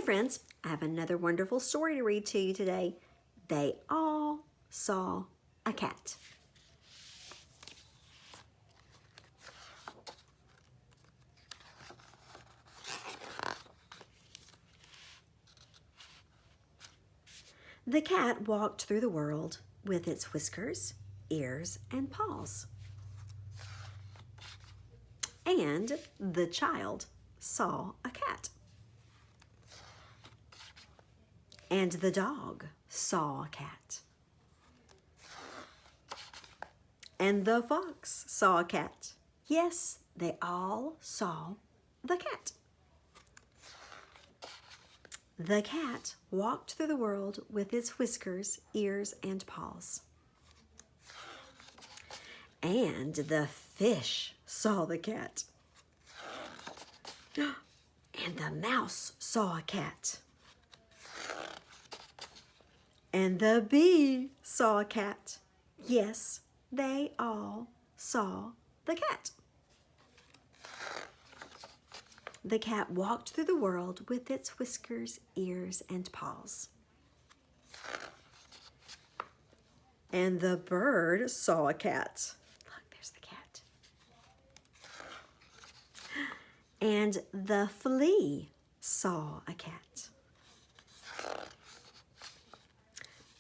friends, I have another wonderful story to read to you today. They all saw a cat. The cat walked through the world with its whiskers, ears, and paws. And the child saw a cat. And the dog saw a cat. And the fox saw a cat. Yes, they all saw the cat. The cat walked through the world with its whiskers, ears, and paws. And the fish saw the cat. And the mouse saw a cat. And the bee saw a cat. Yes, they all saw the cat. The cat walked through the world with its whiskers, ears, and paws. And the bird saw a cat. Look, there's the cat. And the flea saw a cat.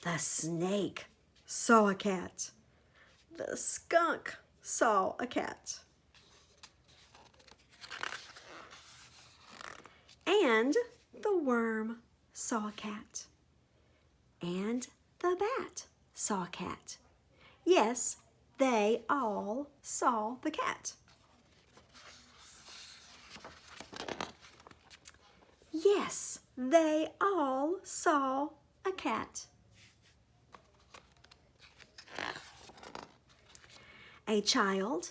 The snake saw a cat. The skunk saw a cat. And the worm saw a cat. And the bat saw a cat. Yes, they all saw the cat. Yes, they all saw a cat. A child,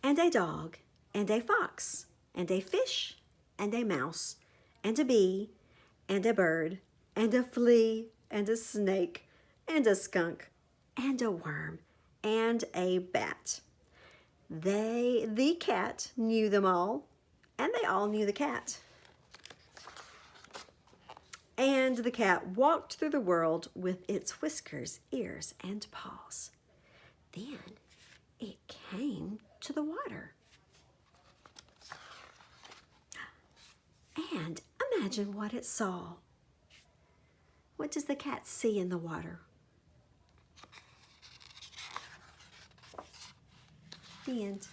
and a dog, and a fox, and a fish, and a mouse, and a bee, and a bird, and a flea, and a snake, and a skunk, and a worm, and a bat. The cat knew them all, and they all knew the cat. And the cat walked through the world with its whiskers, ears, and paws. Then it came to the water. And imagine what it saw. What does the cat see in the water? The end.